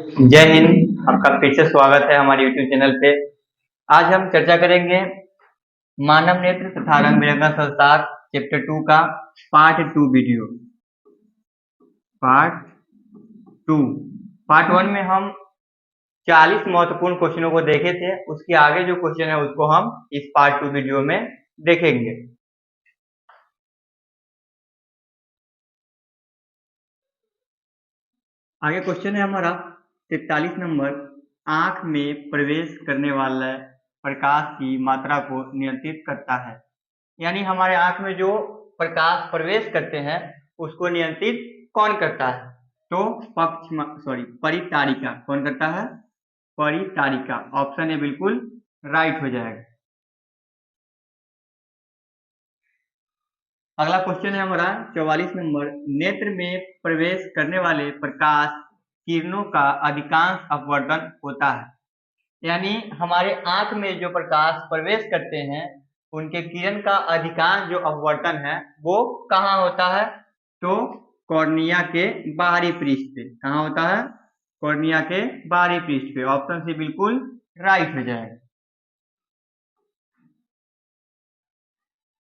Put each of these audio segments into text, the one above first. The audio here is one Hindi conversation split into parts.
जय हिंद। आपका फिर से स्वागत है हमारे यूट्यूब चैनल पे। आज हम चर्चा करेंगे मानव नेत्र तथा रंग बिरंगा संसार चैप्टर 2 का पार्ट 2 वीडियो। पार्ट 2 पार्ट 1 में हम 40 महत्वपूर्ण क्वेश्चनों को देखे थे। उसके आगे जो क्वेश्चन है उसको हम इस पार्ट 2 वीडियो में देखेंगे। आगे क्वेश्चन है हमारा 43 नंबर। आंख में प्रवेश करने वाले प्रकाश की मात्रा को नियंत्रित करता है। यानी हमारे आंख में जो प्रकाश प्रवेश करते हैं उसको नियंत्रित कौन करता है? तो परितारिका। कौन करता है? परितारिका। ऑप्शन ए बिल्कुल राइट हो जाएगा। अगला क्वेश्चन है हमारा 44 नंबर। नेत्र में प्रवेश करने वाले प्रकाश किरणों का अधिकांश अपवर्तन होता है। यानी हमारे आंख में जो प्रकाश प्रवेश करते हैं उनके किरण का अधिकांश जो अपवर्तन है वो कहाँ होता है? तो कॉर्निया के बाहरी पृष्ठ पे। कहाँ होता है? कॉर्निया के बाहरी पृष्ठ पे। ऑप्शन सी बिल्कुल राइट हो जाएगा।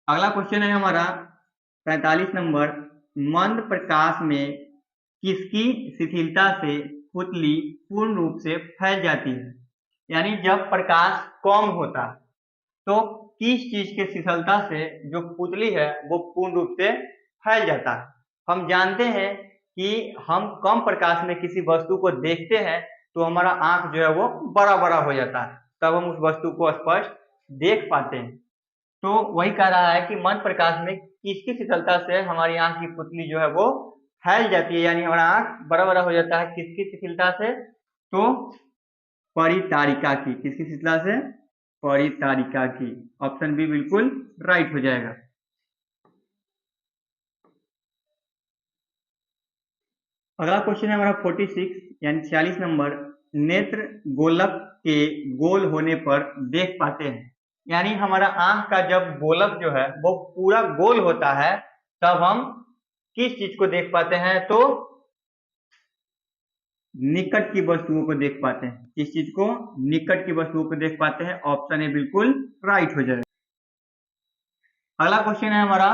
अगला क्वेश्चन है हमारा 45 नंबर। मंद प्रकाश में किसकी शिथिलता से पुतली पूर्ण रूप से फैल जाती है? यानी जब प्रकाश कम होता है तो किस चीज के शिथिलता से जो पुतली है वो पूर्ण रूप से फैल जाता है? हम जानते हैं कि हम कम प्रकाश में किसी वस्तु को देखते हैं तो हमारा आंख जो है वो बड़ा बड़ा हो जाता है, तब हम उस वस्तु को स्पष्ट देख पाते हैं। तो वही कह रहा है कि मंद प्रकाश में किसकी शिथिलता से हमारी आंख की पुतली जो है वो फैल जाती है, यानी हमारा आंख बड़ा बड़ा हो जाता है। किसकी शिथिलता से? तो परितारिका की। किसकी शिथिलता से? परितारिका की। ऑप्शन बी बिल्कुल राइट हो जाएगा। अगला क्वेश्चन है हमारा 46 यानी 46 नंबर। नेत्र गोलक के गोल होने पर देख पाते हैं। यानी हमारा आंख का जब गोलक जो है वो पूरा गोल होता है तब हम किस चीज को देख पाते हैं? तो निकट की वस्तुओं को देख पाते हैं। किस चीज को? निकट की वस्तुओं को देख पाते हैं। ऑप्शन ए बिल्कुल राइट हो जाएगा। अगला क्वेश्चन है हमारा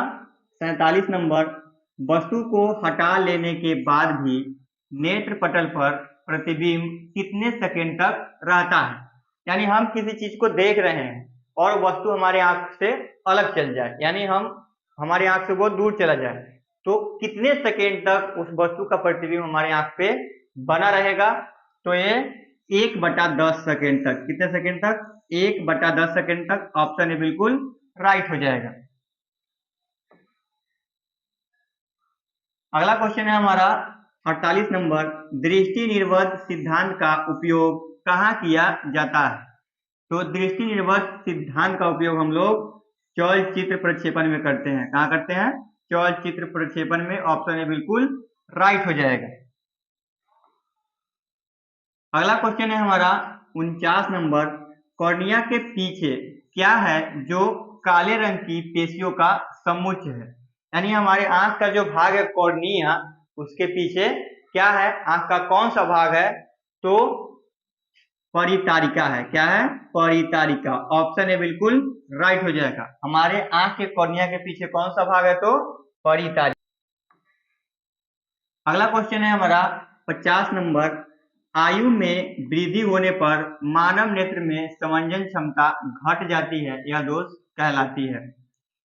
47 नंबर। वस्तु को हटा लेने के बाद भी नेत्र पटल पर प्रतिबिंब कितने सेकंड तक रहता है? यानी हम किसी चीज को देख रहे हैं और वस्तु हमारे आंख से अलग चल जाए, यानी हमारे आंख से बहुत दूर चला जाए, तो कितने सेकंड तक उस वस्तु का प्रतिबिंब हमारे आंख पे बना रहेगा? तो ये 1/10 सेकंड तक। कितने सेकंड तक? 1/10 सेकंड तक। ऑप्शन ए बिल्कुल राइट हो जाएगा। अगला क्वेश्चन है हमारा 48 नंबर। दृष्टि निर्बंध सिद्धांत का उपयोग कहाँ किया जाता है? तो दृष्टि निर्बंध सिद्धांत का उपयोग हम लोग चलचित्र प्रक्षेपण में करते हैं। कहाँ करते हैं? चलचित्र प्रक्षेपण में। ऑप्शन ए बिल्कुल राइट हो जाएगा। अगला क्वेश्चन है हमारा 49 नंबर। कॉर्निया के पीछे क्या है जो काले रंग की पेशियों का समुच्चय है? यानी हमारे आंख का जो भाग है कॉर्निया, उसके पीछे क्या है? आंख का कौन सा भाग है? तो परितारिका है। क्या है? परितारिका। ऑप्शन ए बिल्कुल राइट हो जाएगा। हमारे आंख के कॉर्निया के पीछे कौन सा भाग है? तो परितारिका। अगला क्वेश्चन है हमारा 50 नंबर। आयु में वृद्धि होने पर मानव नेत्र में समंजन क्षमता घट जाती है, यह दोष कहलाती है।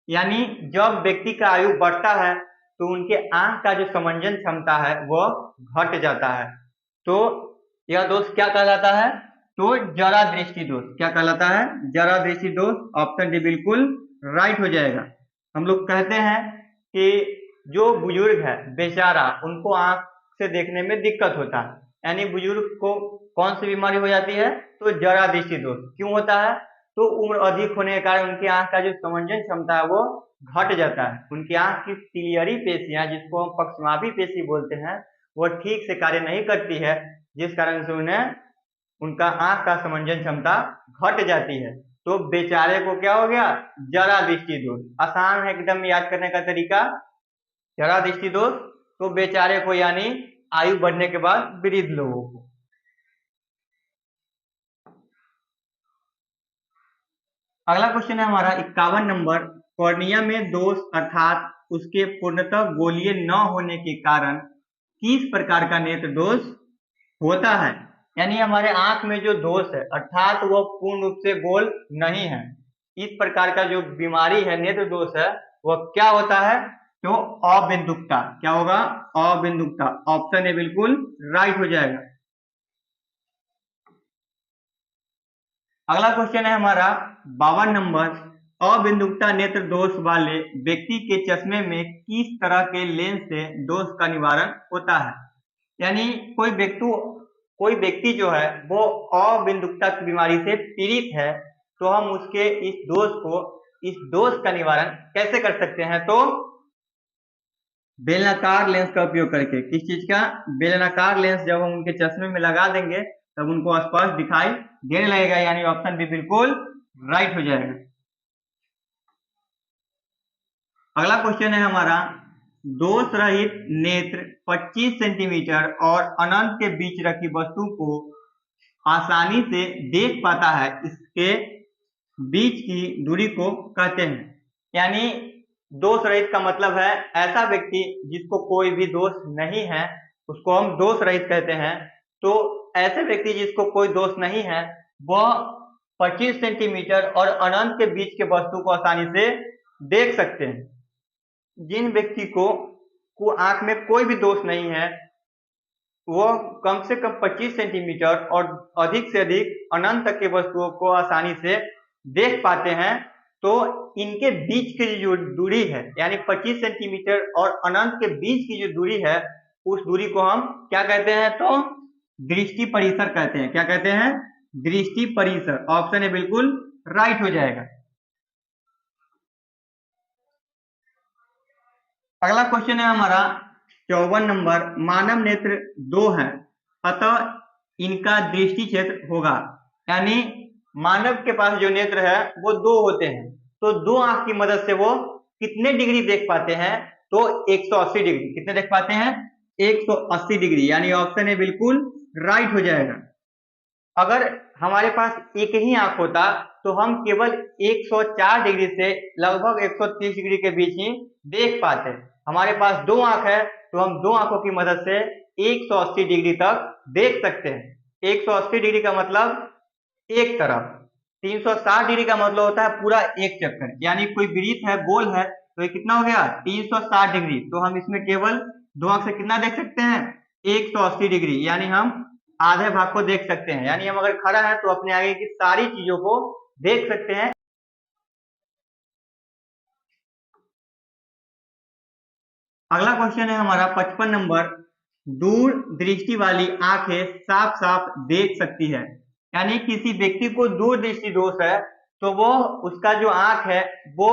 यानी जब व्यक्ति का आयु बढ़ता है तो उनके आंख का जो समंजन क्षमता है वह घट जाता है, तो यह दोष क्या कहलाता है? तो जरा दृष्टि दोष। क्या कहलाता है? जरा दृष्टि दोष। ऑप्शन डी बिल्कुल राइट हो जाएगा। हम लोग कहते हैं कि जो बुजुर्ग है बेचारा, उनको आंख से देखने में दिक्कत होता है, यानी बुजुर्ग को कौन सी बीमारी हो जाती है? तो जरा दृष्टि दोष। क्यों होता है? तो उम्र अधिक होने के कारण उनकी आंख का जो समंजन क्षमता है वो घट जाता है। उनकी आंख की सिलियरी पेशियां, जिसको हम पक्षमापी पेशी बोलते हैं, वो ठीक से कार्य नहीं करती है, जिस कारण से उन्हें उनका आंख का समंजन क्षमता घट जाती है। तो बेचारे को क्या हो गया? जरा दृष्टि दोष। आसान है एकदम याद करने का तरीका। जरा दृष्टि दोष तो बेचारे को, यानी आयु बढ़ने के बाद वृद्ध लोगों को। अगला क्वेश्चन है हमारा 51 नंबर। कॉर्निया में दोष अर्थात उसके पूर्णतः गोलीय न होने के कारण किस प्रकार का नेत्र दोष होता है। यानी हमारे आंख में जो दोष है अर्थात वो पूर्ण रूप से गोल नहीं है, इस प्रकार का जो बीमारी है नेत्र दोष है वह क्या होता है, तो अबिंदुकता। क्या होगा, अबिंदुकता। ऑप्शन ए बिल्कुल राइट हो जाएगा। अगला क्वेश्चन है हमारा 52 नंबर। अबिंदुकता नेत्र दोष वाले व्यक्ति के चश्मे में किस तरह के लेंस से दोष का निवारण होता है। यानी कोई व्यक्ति जो है वो अबिंदुकता की बीमारी से पीड़ित है, तो हम उसके इस दोष का निवारण कैसे कर सकते हैं, तो बेलनाकार लेंस का उपयोग करके। किस चीज का, बेलनाकार लेंस जब हम उनके चश्मे में लगा देंगे तब उनको स्पष्ट दिखाई देने लगेगा, यानी ऑप्शन बी बिल्कुल राइट हो जाएगा। अगला क्वेश्चन है हमारा, दोष रहित नेत्र 25 सेंटीमीटर और अनंत के बीच रखी वस्तु को आसानी से देख पाता है, इसके बीच की दूरी को कहते हैं। यानी दोष रहित का मतलब है ऐसा व्यक्ति जिसको कोई भी दोष नहीं है उसको हम दोष रहित कहते हैं। तो ऐसे व्यक्ति जिसको कोई दोष नहीं है वह 25 सेंटीमीटर और अनंत के बीच के वस्तु को आसानी से देख सकते हैं। जिन व्यक्ति को आंख में कोई भी दोष नहीं है वो कम से कम 25 सेंटीमीटर और अधिक से अधिक अनंत तक के वस्तुओं को आसानी से देख पाते हैं। तो इनके बीच की जो दूरी है यानी 25 सेंटीमीटर और अनंत के बीच की जो दूरी है उस दूरी को हम क्या कहते हैं, तो दृष्टि परिसर कहते हैं। क्या कहते हैं, दृष्टि परिसर। ऑप्शन ए बिल्कुल राइट हो जाएगा। अगला क्वेश्चन है हमारा 54 नंबर। मानव नेत्र 2 है अतः इनका दृष्टि क्षेत्र होगा। यानी मानव के पास जो नेत्र है वो 2 होते हैं, तो 2 आंख की मदद से वो कितने डिग्री देख पाते हैं, तो 180 डिग्री। कितने देख पाते हैं, 180 डिग्री। यानी ऑप्शन ए बिल्कुल राइट हो जाएगा। अगर हमारे पास एक ही आंख होता तो हम केवल 104 डिग्री से लगभग 130 डिग्री के बीच ही देख पाते। हमारे पास 2 आंख है तो हम 2 आंखों की मदद से 180 डिग्री तक देख सकते हैं। 180 डिग्री का मतलब एक तरफ, 360 डिग्री का मतलब होता है पूरा एक चक्कर। यानी कोई वृत्त है, गोल है, तो ये कितना हो गया, 360 डिग्री। तो हम इसमें केवल 2 आंख से कितना देख सकते हैं, 180 डिग्री। यानी हम आधे भाग को देख सकते हैं। यानी हम अगर खड़ा है तो अपने आगे की सारी चीजों को देख सकते हैं। अगला क्वेश्चन है हमारा 55 नंबर। दूर दृष्टि वाली आंखें साफ साफ देख सकती है। यानी किसी व्यक्ति को दूर दृष्टि दोष है तो वो उसका जो आंख है वो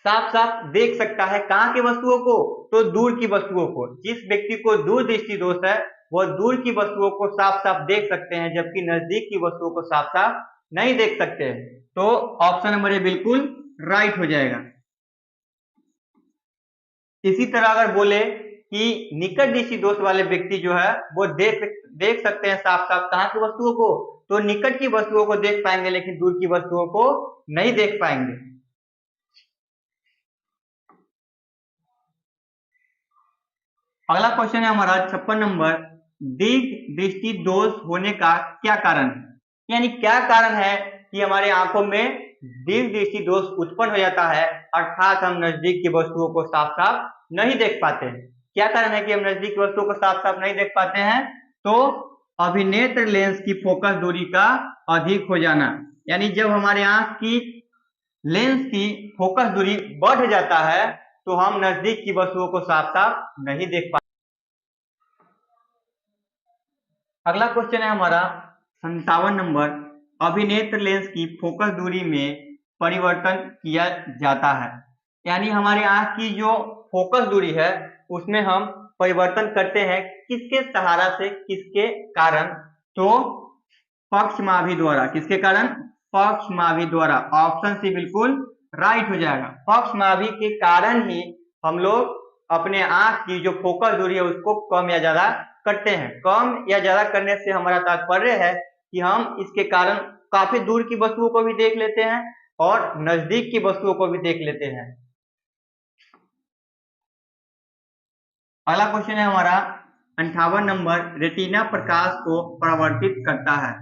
साफ साफ देख सकता है कहाँ की वस्तुओं को, तो दूर की वस्तुओं को। जिस व्यक्ति को दूर दृष्टि दोष है वह दूर की वस्तुओं को साफ साफ देख सकते हैं, जबकि नजदीक की वस्तुओं को साफ साफ नहीं देख सकते हैं। तो ऑप्शन नंबर ए बिल्कुल राइट हो जाएगा। इसी तरह अगर बोले कि निकट दृष्टि दोष वाले व्यक्ति जो है वो देख सकते हैं साफ साफ कहाँ की वस्तुओं को, तो निकट की वस्तुओं को देख पाएंगे लेकिन दूर की वस्तुओं को नहीं देख पाएंगे। अगला क्वेश्चन है हमारा 56 नंबर। दीर्घ दृष्टि दोष होने का क्या कारण है। यानी क्या कारण है कि हमारे आंखों में दीर्घ दृष्टि दोष उत्पन्न हो जाता है, अर्थात हम नजदीक की वस्तुओं को साफ साफ नहीं देख पाते हैं। क्या कारण है कि हम नजदीक की वस्तुओं को साफ साफ नहीं देख पाते हैं, तो अभिनेत्र लेंस की फोकस दूरी का अधिक हो जाना। यानी जब हमारे आंख की लेंस की फोकस दूरी बढ़ जाता है तो हम नजदीक की वस्तुओं को साफ साफ नहीं देख पाते। अगला क्वेश्चन है हमारा 57 नंबर। अभिनेत्र लेंस की फोकस दूरी में परिवर्तन किया जाता है। यानी हमारे आंख की जो फोकस दूरी है उसमें हम परिवर्तन करते हैं किसके सहारा से, किसके कारण, तो पक्षमाभि द्वारा। किसके कारण, पक्षमाभि द्वारा। ऑप्शन सी बिल्कुल राइट हो जाएगा। पक्षमाभि के कारण ही हम लोग अपने आंख की जो फोकस दूरी है उसको कम या ज्यादा करते हैं। कम या ज्यादा करने से हमारा तात्पर्य है कि हम इसके कारण काफी दूर की वस्तुओं को भी देख लेते हैं और नजदीक की वस्तुओं को भी देख लेते हैं। अगला क्वेश्चन है हमारा 58 नंबर, रेटिना प्रकाश को परावर्तित करता है।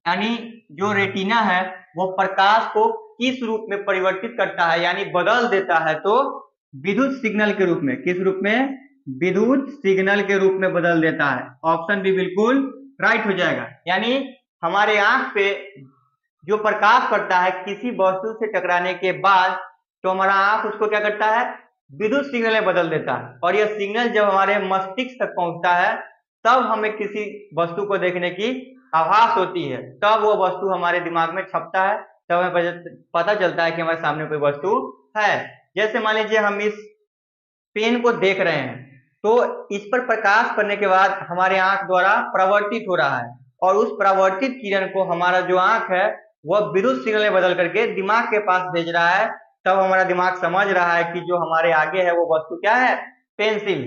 यानी जो रेटिना है वो प्रकाश को किस रूप में परिवर्तित करता है, यानी बदल देता है, तो विद्युत सिग्नल के रूप में। किस रूप में? विद्युत सिग्नल के रूप में बदल देता है। ऑप्शन बी बिल्कुल राइट हो जाएगा। यानी हमारे आंख पे जो प्रकाश पड़ता है किसी वस्तु से टकराने के बाद, तो हमारा आंख उसको क्या करता है? विद्युत सिग्नल में बदल देता है। और यह सिग्नल जब हमारे मस्तिष्क तक पहुंचता है तब हमें किसी वस्तु को देखने की आभास होती है, तब वो वस्तु हमारे दिमाग में छपता है, तब हमें पता चलता है कि हमारे सामने कोई वस्तु है। जैसे मान लीजिए हम इस पेन को देख रहे हैं, तो इस पर प्रकाश पड़ने के बाद हमारे आंख द्वारा परावर्तित हो रहा है, और उस परावर्तित किरण को हमारा जो आंख है वह विद्युत सिग्नल में बदल करके दिमाग के पास भेज रहा है। तब हमारा दिमाग समझ रहा है कि जो हमारे आगे है वो वस्तु क्या है? पेंसिल।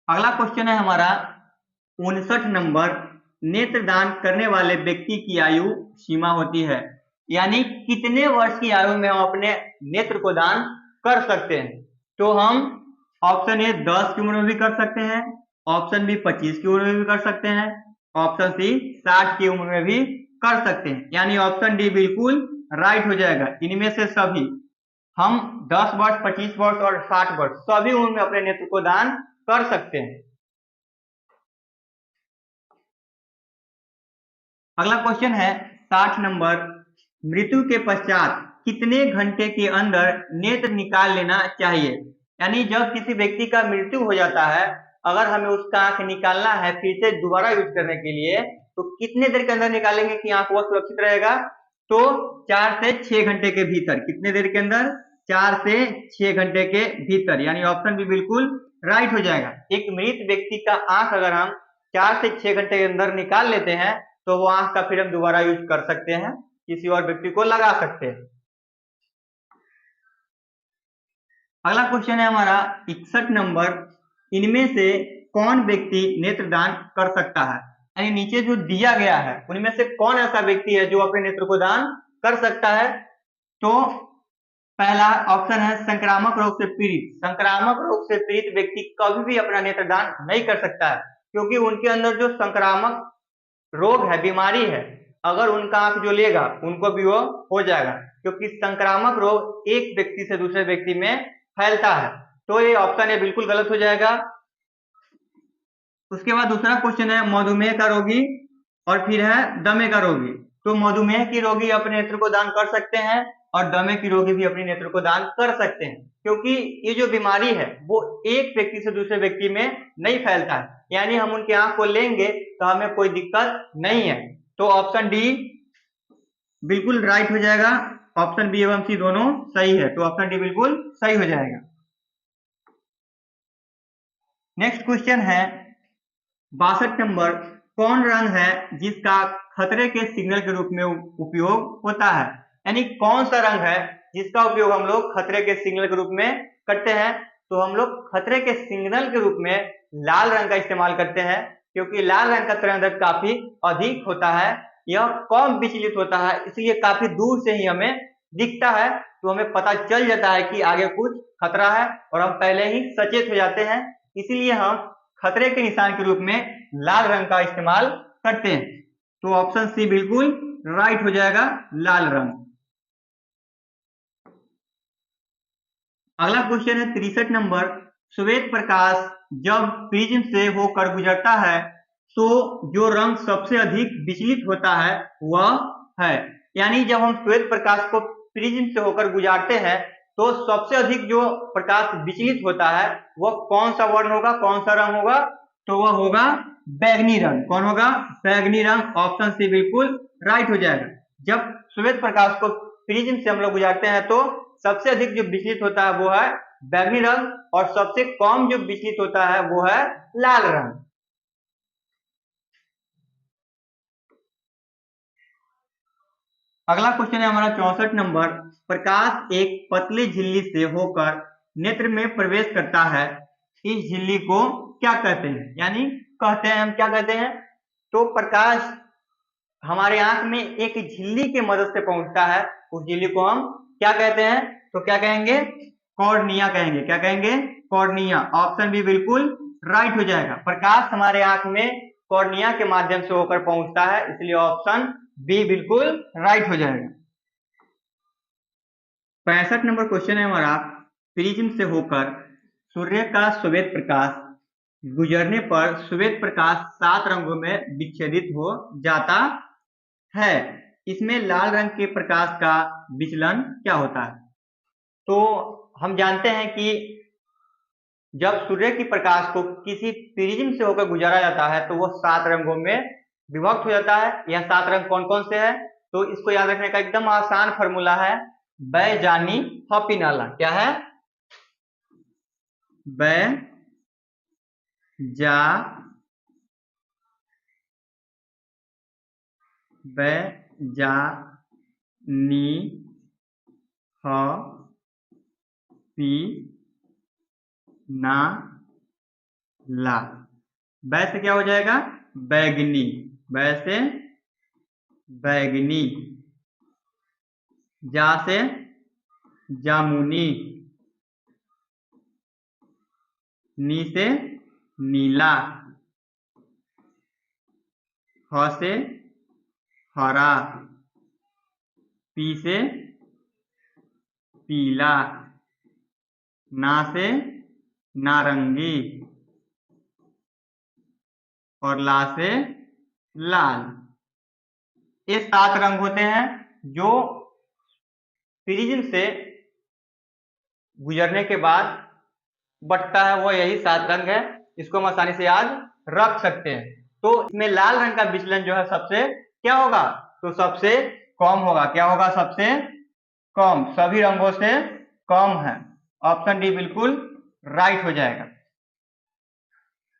अगला क्वेश्चन है हमारा 59 नंबर, नेत्रदान करने वाले व्यक्ति की आयु सीमा होती है। यानी कितने वर्ष की आयु में हम अपने नेत्र को दान कर सकते हैं? तो हम ऑप्शन ए 10 की उम्र में भी कर सकते हैं, ऑप्शन बी 25 की उम्र में भी कर सकते हैं, ऑप्शन सी 60 की उम्र में भी कर सकते हैं। यानी ऑप्शन डी बिल्कुल राइट हो जाएगा। इनमें से सभी हम 10 वर्ष, 25 वर्ष और 60 वर्ष सभी उम्र में अपने नेत्र को दान कर सकते हैं। अगला क्वेश्चन है 60 नंबर, मृत्यु के पश्चात कितने घंटे के अंदर नेत्र निकाल लेना चाहिए? यानी जब किसी व्यक्ति का मृत्यु हो जाता है, अगर हमें उसका आंख निकालना है फिर से दोबारा यूज करने के लिए, तो कितने देर के अंदर निकालेंगे कि आंख वह सुरक्षित रहेगा? तो 4 से 6 घंटे के भीतर। कितने देर के अंदर? 4 से 6 घंटे के भीतर। यानी ऑप्शन भी बिल्कुल राइट हो जाएगा। एक मृत व्यक्ति का आंख अगर हम 4 से 6 घंटे के अंदर निकाल लेते हैं तो वो आंख का फिर हम दोबारा यूज कर सकते हैं, किसी और व्यक्ति को लगा सकते हैं। अगला क्वेश्चन है हमारा 61 नंबर, इनमें से कौन व्यक्ति नेत्रदान कर सकता है? यानी नीचे जो दिया गया है उनमें से कौन ऐसा व्यक्ति है जो अपने नेत्र को दान कर सकता है? तो पहला ऑप्शन है संक्रामक रोग से पीड़ित। संक्रामक रोग से पीड़ित व्यक्ति कभी भी अपना नेत्रदान नहीं कर सकता है, क्योंकि उनके अंदर जो संक्रामक रोग है, बीमारी है, अगर उनका आंख जो लेगा उनको भी वो हो जाएगा, क्योंकि संक्रामक रोग एक व्यक्ति से दूसरे व्यक्ति में फैलता है। तो ये ऑप्शन ए बिल्कुल गलत हो जाएगा। उसके बाद दूसरा क्वेश्चन है मधुमेह का रोगी और फिर है दमे का रोगी। तो मधुमेह की रोगी अपने नेत्र को दान कर सकते हैं और दमे की रोगी भी अपने नेत्र को दान कर सकते हैं, क्योंकि ये जो बीमारी है वो एक व्यक्ति से दूसरे व्यक्ति में नहीं फैलता है। यानी हम उनके आंख को लेंगे तो हमें कोई दिक्कत नहीं है। तो ऑप्शन डी बिल्कुल राइट हो जाएगा। ऑप्शन बी एवं सी दोनों सही है, तो ऑप्शन डी बिल्कुल सही हो जाएगा। नेक्स्ट क्वेश्चन है 62 नंबर, कौन रंग है जिसका खतरे के सिग्नल के रूप में उपयोग होता है? यानी कौन सा रंग है जिसका उपयोग हम लोग खतरे के सिग्नल के रूप में करते हैं? तो हम लोग खतरे के सिग्नल के रूप में लाल रंग का इस्तेमाल करते हैं, क्योंकि लाल रंग का तरंग काफी अधिक होता है, यह कम विचलित होता है, इसलिए काफी दूर से ही हमें दिखता है, तो हमें पता चल जाता है कि आगे कुछ खतरा है और हम पहले ही सचेत हो जाते हैं। इसीलिए हम खतरे के निशान के रूप में लाल रंग का इस्तेमाल करते हैं। तो ऑप्शन सी बिल्कुल राइट हो जाएगा, लाल रंग। अगला क्वेश्चन है 63 नंबर, श्वेत प्रकाश जब प्रिज्म से होकर गुजरता है तो जो रंग सबसे अधिक विचलित होता है वह है। यानी जब हम श्वेत प्रकाश को प्रिज्म से होकर गुजारते हैं तो सबसे अधिक जो प्रकाश विचलित होता है वह कौन सा वर्ण होगा, कौन सा रंग होगा? तो वह होगा बैगनी रंग। कौन होगा? बैगनी रंग। ऑप्शन सी बिल्कुल राइट हो जाएगा। जब श्वेत प्रकाश को प्रिज्म से हम लोग गुजारते हैं तो सबसे अधिक जो विचलित होता है वो है बैगनी रंग, और सबसे कम जो विचलित होता है वो है लाल रंग। अगला क्वेश्चन है हमारा 64 नंबर, प्रकाश एक पतली झिल्ली से होकर नेत्र में प्रवेश करता है, इस झिल्ली को क्या कहते हैं? यानी कहते हैं, हम क्या कहते हैं? तो प्रकाश हमारे आंख में एक झिल्ली के मदद से पहुंचता है, उस झिल्ली को हम क्या कहते हैं? तो क्या कहेंगे? कॉर्निया कहेंगे। क्या कहेंगे? कॉर्निया। ऑप्शन बी बिल्कुल राइट हो जाएगा। प्रकाश हमारे आंख में कॉर्निया के माध्यम से होकर पहुंचता है, इसलिए ऑप्शन बी बिल्कुल राइट हो जाएगा। 65 नंबर क्वेश्चन है हमारा, प्रिज्म से होकर सूर्य का श्वेत प्रकाश गुजरने पर श्वेत प्रकाश 7 रंगों में विच्छेदित हो जाता है, इसमें लाल रंग के प्रकाश का विचलन क्या होता है? तो हम जानते हैं कि जब सूर्य की प्रकाश को किसी प्रिज्म से होकर गुजारा जाता है तो वो 7 रंगों में विभक्त हो जाता है। यह 7 रंग कौन कौन से हैं? तो इसको याद रखने का एकदम आसान फॉर्मूला है, बैजानी हॉपिनाला। क्या है? बैजानी हॉपिनाला। बै से क्या हो जाएगा? बैगनी। बै से बैगनी। जा से जामुनी। नी से नीला। ह से हरा। पी से पीला। ना से नारंगी। और ला से लाल। ये 7 रंग होते हैं जो प्रिज्म से गुजरने के बाद बटता है, वो यही 7 रंग है। इसको हम आसानी से याद रख सकते हैं। तो इसमें लाल रंग का विचलन जो है सबसे क्या होगा? तो सबसे कम होगा। क्या होगा? सबसे कम। सभी रंगों से कम है। ऑप्शन डी बिल्कुल राइट हो जाएगा।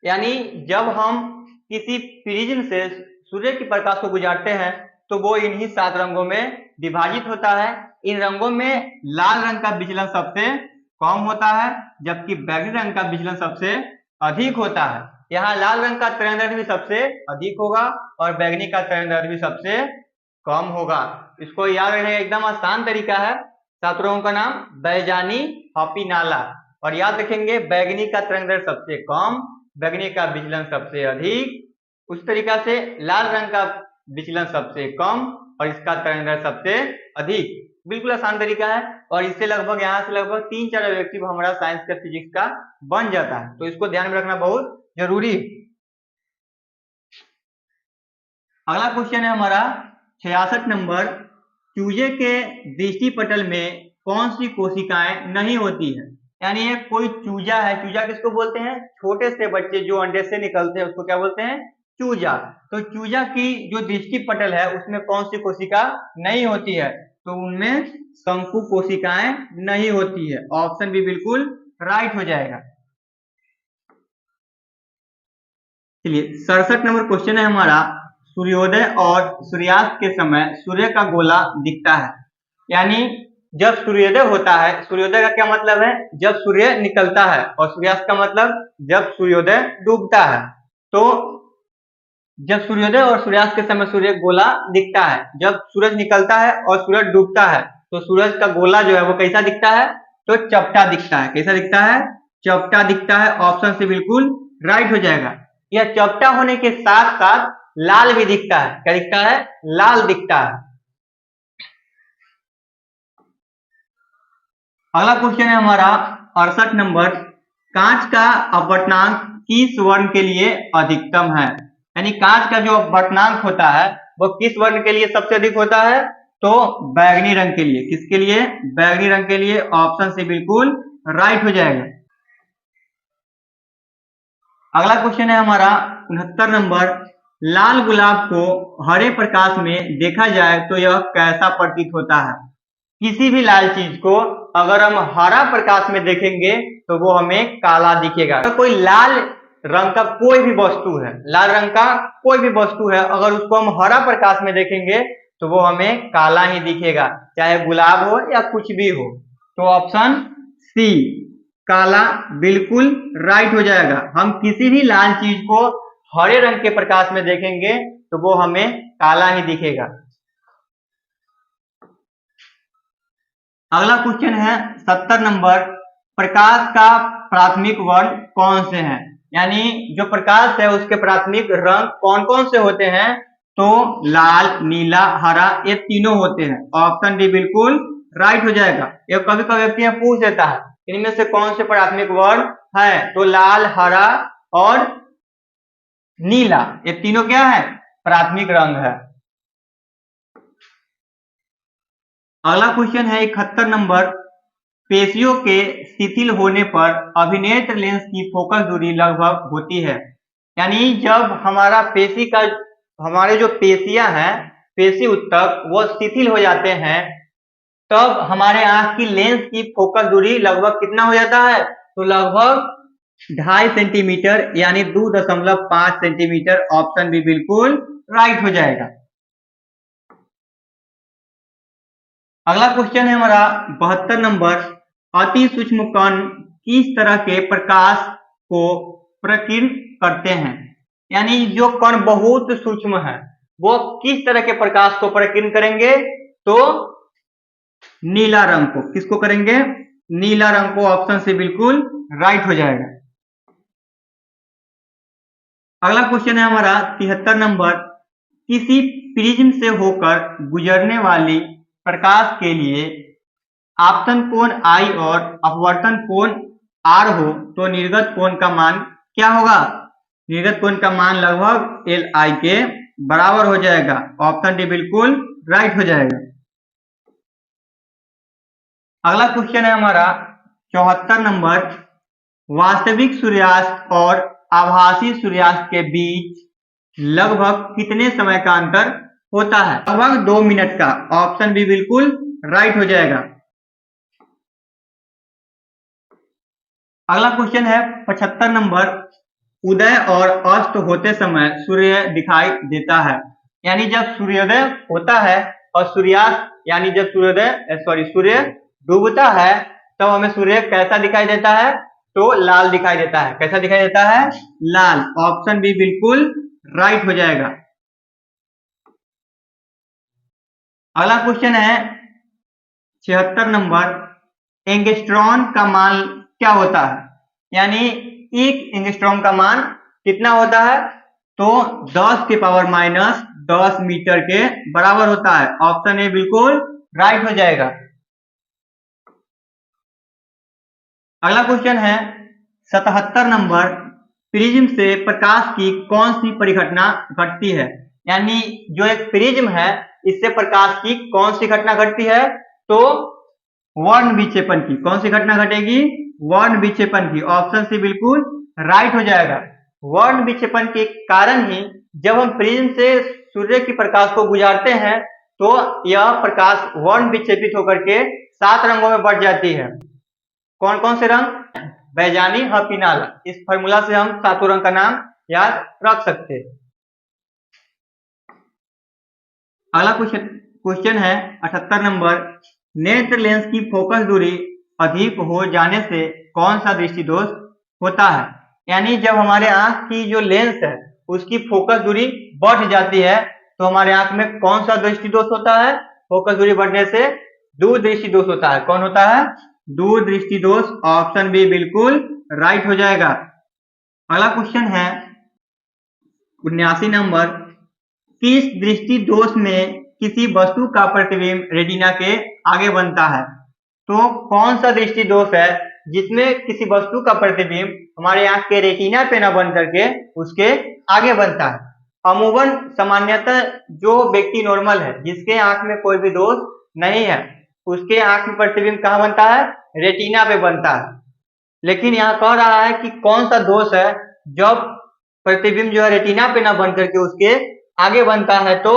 यानी जब हम किसी प्रिज्म से सूर्य की प्रकाश को गुजारते हैं तो वो इन्हीं 7 रंगों में विभाजित होता है। इन रंगों में लाल रंग का विचलन सबसे कम होता है, जबकि बैगनी रंग का विचलन सबसे अधिक होता है। यहाँ लाल रंग का तरंगदैर्ध्य भी सबसे अधिक होगा और बैगनी का तरंगदैर्ध्य भी सबसे कम होगा। इसको याद रखने का एकदम आसान तरीका है, 7 रंगों का नाम बैजानी हॉपिनाला। और याद रखेंगे बैगनी का तरंगदैर्ध्य सबसे कम, बैगनी का विचलन सबसे अधिक। उस तरीका से लाल रंग का विचलन सबसे कम और इसका तरंगदैर्ध्य सबसे अधिक। बिल्कुल आसान तरीका है और इससे लगभग यहाँ से लगभग 3-4 ऑब्जेक्टिव हमारा साइंस का फिजिक्स का बन जाता है, तो इसको ध्यान में रखना बहुत जरूरी। अगला क्वेश्चन है हमारा 66 नंबर, चूजे के दृष्टिपटल में कौन सी कोशिकाएं नहीं होती है? यानी ये कोई चूजा है। चूजा किसको बोलते हैं? छोटे से बच्चे जो अंडे से निकलते हैं उसको क्या बोलते हैं? चूजा। तो चूजा की जो दृष्टिपटल है उसमें कौन सी कोशिका नहीं होती है? तो उनमें शंकु कोशिकाएं नहीं होती है। ऑप्शन भी बिल्कुल राइट हो जाएगा। चलिए 67 नंबर क्वेश्चन है हमारा, सूर्योदय और सूर्यास्त के समय सूर्य का गोला दिखता है। यानी जब सूर्योदय होता है, सूर्योदय का क्या मतलब है? जब सूर्य निकलता है, और सूर्यास्त का मतलब जब सूर्योदय डूबता है। तो जब सूर्योदय और सूर्यास्त के समय सूर्य गोला दिखता है, जब सूरज निकलता है और सूरज डूबता है तो सूरज का गोला जो है वो कैसा दिखता है? तो चपटा दिखता है। कैसा दिखता है? चपटा दिखता है। ऑप्शन से बिल्कुल राइट हो जाएगा। यह चपटा होने के साथ साथ लाल भी दिखता है। क्या दिखता है? लाल दिखता है। अगला क्वेश्चन है हमारा 68 नंबर, कांच का अपवर्तनांक किस वर्ण के लिए अधिकतम है? यानी कांच का जो अपवर्तनांक होता है वो किस वर्ण के लिए सबसे अधिक होता है? तो बैगनी रंग के लिए। किसके लिए? बैगनी रंग के लिए। ऑप्शन से बिल्कुल राइट हो जाएगा। अगला क्वेश्चन है हमारा 69 नंबर, लाल गुलाब को हरे प्रकाश में देखा जाए तो यह कैसा प्रतीत होता है? किसी भी लाल चीज को अगर हम हरा प्रकाश में देखेंगे तो वो हमें काला दिखेगा। तो कोई लाल रंग का कोई भी वस्तु है, लाल रंग का कोई भी वस्तु है, अगर उसको हम हरा प्रकाश में देखेंगे तो वो हमें काला ही दिखेगा, चाहे गुलाब हो या कुछ भी हो। तो ऑप्शन सी काला बिल्कुल राइट हो जाएगा। हम किसी भी लाल चीज को हरे रंग के प्रकाश में देखेंगे तो वो हमें काला ही दिखेगा। अगला क्वेश्चन है 70 नंबर, प्रकाश का प्राथमिक वर्ण कौन से हैं? यानी जो प्रकाश है उसके प्राथमिक रंग कौन कौन से होते हैं? तो लाल, नीला, हरा, ये तीनों होते हैं। ऑप्शन डी बिल्कुल राइट हो जाएगा। ये कभी कभी व्यक्ति पूछ देता है इनमें से कौन से प्राथमिक वर्ण है, तो लाल, हरा और नीला, ये तीनों क्या है? प्राथमिक रंग है। अगला क्वेश्चन है 71 नंबर, पेशियों के शिथिल होने पर अभिनेत्र लेंस की फोकस दूरी लगभग होती है। यानी जब हमारे जो पेशियां हैं, पेशी उत्तक, वो शिथिल हो जाते हैं तब हमारे आंख की लेंस की फोकस दूरी लगभग कितना हो जाता है? तो लगभग 2.5 सेंटीमीटर यानी 2.5 सेंटीमीटर। ऑप्शन बी बिल्कुल राइट हो जाएगा। अगला क्वेश्चन है हमारा 72 नंबर, अति सूक्ष्म कण किस तरह के प्रकाश को प्रकीर्ण करते हैं? यानी जो कण बहुत सूक्ष्म है वो किस तरह के प्रकाश को प्रकीर्ण करेंगे? तो नीला रंग को। किसको करेंगे? नीला रंग को। ऑप्शन से बिल्कुल राइट हो जाएगा। अगला क्वेश्चन है हमारा 73 नंबर, किसी प्रिज्म से होकर गुजरने वाली प्रकाश के लिए आपतन कोण I और अपवर्तन कोण R हो तो निर्गत कोण का मान क्या होगा? निर्गत कोण का मान लगभग LI के बराबर हो जाएगा। ऑप्शन डी बिल्कुल राइट हो जाएगा। अगला क्वेश्चन है हमारा 74 नंबर, वास्तविक सूर्यास्त और आभासी सूर्यास्त के बीच लगभग कितने समय का अंतर होता है? लगभग 2 मिनट का। ऑप्शन बी बिल्कुल राइट हो जाएगा। अगला क्वेश्चन है 75 नंबर, उदय और अस्त होते समय सूर्य दिखाई देता है। यानी जब सूर्योदय होता है और सूर्यास्त यानी जब सूर्य डूबता है तब हमें सूर्य कैसा दिखाई देता है? तो लाल दिखाई देता है। कैसा दिखाई देता है? लाल। ऑप्शन बी बिल्कुल राइट हो जाएगा। अगला क्वेश्चन है 76 नंबर, एंगस्ट्रॉम का मान क्या होता है? यानी एक एंगस्ट्रॉम का मान कितना होता है? तो 10⁻⁻10 मीटर के बराबर होता है। ऑप्शन ए बिल्कुल राइट हो जाएगा। अगला क्वेश्चन है 77 नंबर, प्रिज्म से प्रकाश की कौन सी परिघटना घटती है? यानी जो एक प्रिज्म है इससे प्रकाश की कौन सी घटना घटती है? तो वर्ण विक्षेपण की। कौन सी घटना घटेगी? वर्ण विक्षेपण की। ऑप्शन सी बिल्कुल राइट हो जाएगा। वर्ण विक्षेपण के कारण ही जब हम प्रिज्म से सूर्य की प्रकाश को गुजारते हैं तो यह प्रकाश वर्ण विक्षेपित होकर के 7 रंगों में बढ़ जाती है। कौन कौन से रंग? बैजानी, हफीनाला। इस फॉर्मूला से हम 7 रंग का नाम याद रख सकते हैं। अगला क्वेश्चन है 78 नंबर, नेत्र लेंस की फोकस दूरी अधिक हो जाने से कौन सा दृष्टि दोष होता है? यानी जब हमारे आंख की जो लेंस है उसकी फोकस दूरी बढ़ जाती है तो हमारे आंख में कौन सा दृष्टि दोष होता है? फोकस दूरी बढ़ने से दूरदृष्टि दोष होता है। कौन होता है? दूरदृष्टि दोष। ऑप्शन बी बिल्कुल राइट हो जाएगा। अगला क्वेश्चन है 79 नंबर, किस दृष्टि दोष में किसी वस्तु का प्रतिबिंब रेटिना के आगे बनता है? तो कौन सा दृष्टि दोष है जिसमें किसी वस्तु का प्रतिबिंब हमारे आंख के रेटिना पे न बन करके उसके आगे बनता है? अमूमन सामान्यतः जो व्यक्ति नॉर्मल है जिसके आंख में कोई भी दोष नहीं है उसके आंख में प्रतिबिंब कहाँ बनता है? रेटिना पे बनता है। लेकिन यहाँ कह रहा है कि कौन सा दोष है जब प्रतिबिंब जो है रेटिना पे ना बन करके उसके आगे बनता है? तो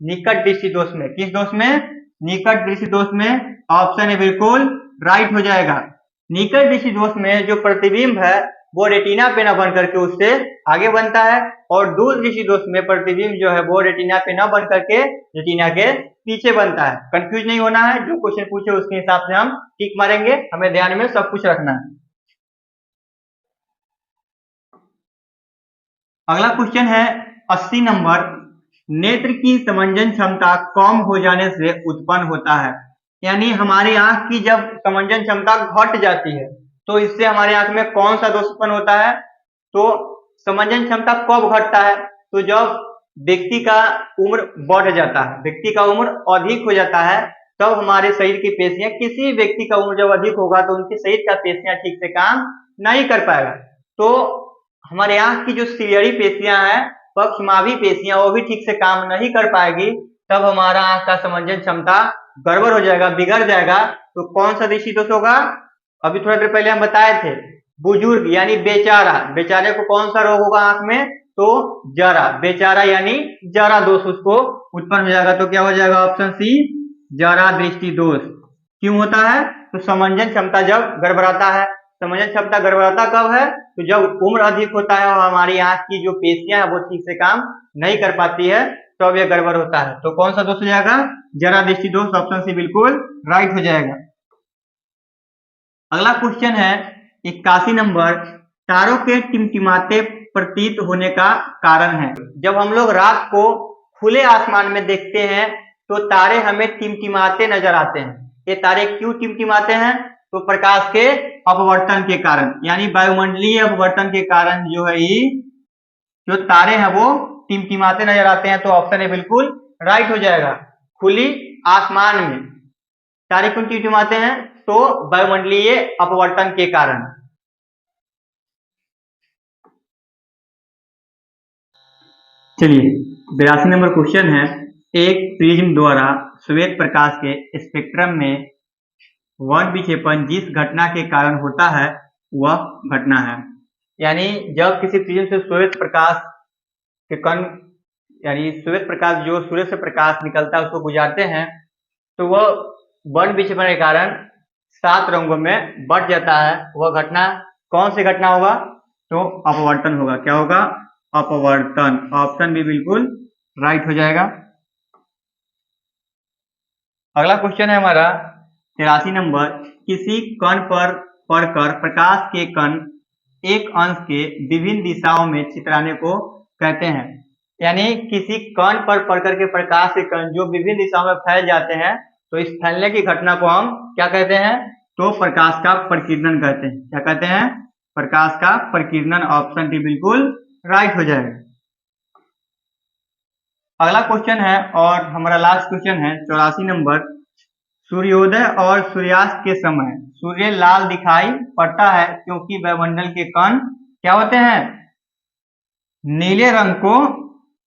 निकट दृष्टि दोष में। किस दोष में? निकट दृष्टि दोष में। ऑप्शन ए बिल्कुल राइट हो जाएगा। निकट दृष्टि दोष में जो प्रतिबिंब है वो रेटिना पे ना बन करके उससे आगे बनता है और दूर दृष्टि दोष में प्रतिबिंब जो है वो रेटिना पे ना बन करके रेटिना के पीछे बनता है। कंफ्यूज नहीं होना है, जो क्वेश्चन पूछे उसके हिसाब से हम टिक मारेंगे। हमें ध्यान में सब कुछ रखना है। अगला क्वेश्चन है 80 नंबर, नेत्र की समंजन क्षमता कम हो जाने से उत्पन्न होता है। यानी हमारी आंख की जब समंजन क्षमता घट जाती है तो इससे हमारे आंख में कौन सा दोष उत्पन्न होता है? तो समंजन क्षमता कब घटता है? तो जब व्यक्ति का उम्र बढ़ जाता है, व्यक्ति का उम्र अधिक हो जाता है, तब हमारे शरीर की पेशियां, किसी व्यक्ति का उम्र जब अधिक होगा तो उनके शरीर का पेशियां ठीक से काम नहीं कर पाएगा। तो हमारे आंख की जो सिलियरी पेशियां हैं, पक्षमावी पेशियां, वो भी ठीक से काम नहीं कर पाएगी, तब हमारा आंख का समंजन क्षमता गड़बड़ हो जाएगा, बिगड़ जाएगा। तो कौन सा दृष्टि दोष होगा? अभी थोड़ा देर पहले हम बताए थे, बुजुर्ग यानी बेचारा, बेचारे को कौन सा रोग होगा आंख में? तो जरा, बेचारा यानी जरा दोष उसको उत्पन्न हो जाएगा। तो क्या हो जाएगा? ऑप्शन सी, जरा दृष्टि दोष। क्यों होता है? तो समंजन क्षमता जब गड़बड़ाता है। समंजन क्षमता गड़बड़ाता कब है? तो जब उम्र अधिक होता है और हमारी आंख की जो पेशियां है वो ठीक से काम नहीं कर पाती है, तो अब यह गड़बड़ होता है। तो कौन सा दोष हो जाएगा? जरा दृष्टि दोष। ऑप्शन सी बिल्कुल राइट हो जाएगा। अगला क्वेश्चन है 81 नंबर, तारों के टिमटिमाते प्रतीत होने का कारण है। जब हम लोग रात को खुले आसमान में देखते हैं तो तारे हमें टिमटिमाते नजर आते हैं। ये तारे क्यों टिमटिमाते हैं? तो प्रकाश के अपवर्तन के कारण, यानी वायुमंडलीय अपवर्तन के कारण जो है ये जो तारे हैं वो टिमटिमाते नजर आते हैं। तो ऑप्शन ए बिल्कुल राइट हो जाएगा। खुली आसमान में तारे क्यों टिमटिमाते हैं? तो वायुमंडलीय अपवर्तन के कारण। चलिए 82 नंबर क्वेश्चन है, एक प्रिज्म द्वारा श्वेत प्रकाश के स्पेक्ट्रम में वर्ण विक्षेपण जिस घटना के कारण होता है वह घटना है। यानी जब किसी प्रिज्म से श्वेत प्रकाश के कण, यानी श्वेत प्रकाश जो सूर्य से प्रकाश निकलता है उसको गुजारते हैं, तो वह वर्ण विक्षेपण के कारण 7 रंगों में बढ़ जाता है। वह घटना कौन सी घटना होगा? तो अपवर्तन होगा। क्या होगा? अपवर्तन। ऑप्शन भी बिल्कुल राइट हो जाएगा। अगला क्वेश्चन है हमारा 83 नंबर, किसी कण पर पड़कर प्रकाश के कण एक अंश के विभिन्न दिशाओं में छितराने को कहते हैं। यानी किसी कण पर पड़कर के प्रकाश के कण जो विभिन्न दिशाओं में फैल जाते हैं, तो इस फैलने की घटना को हम क्या कहते हैं? तो प्रकाश का प्रकीर्णन कहते हैं। क्या कहते हैं? प्रकाश का प्रकीर्णन। ऑप्शन डी बिल्कुल राइट हो जाएगा। अगला क्वेश्चन है और हमारा लास्ट क्वेश्चन है 84 नंबर, सूर्योदय और सूर्यास्त के समय सूर्य लाल दिखाई पड़ता है क्योंकि वायुमंडल के कण क्या होते हैं? नीले रंग को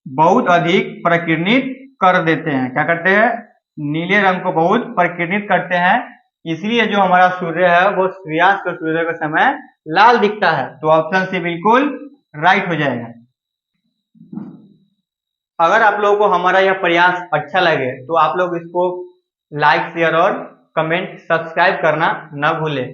बहुत अधिक प्रकीर्णित कर देते हैं। क्या करते हैं? नीले रंग को बहुत प्रकीर्णित करते हैं, इसलिए जो हमारा सूर्य है वो सूर्यास्त और सूर्योदय के समय लाल दिखता है। तो ऑप्शन सी बिल्कुल राइट हो जाएगा। अगर आप लोगों को हमारा यह प्रयास अच्छा लगे तो आप लोग इसको लाइक, शेयर और कमेंट, सब्सक्राइब करना न भूलें।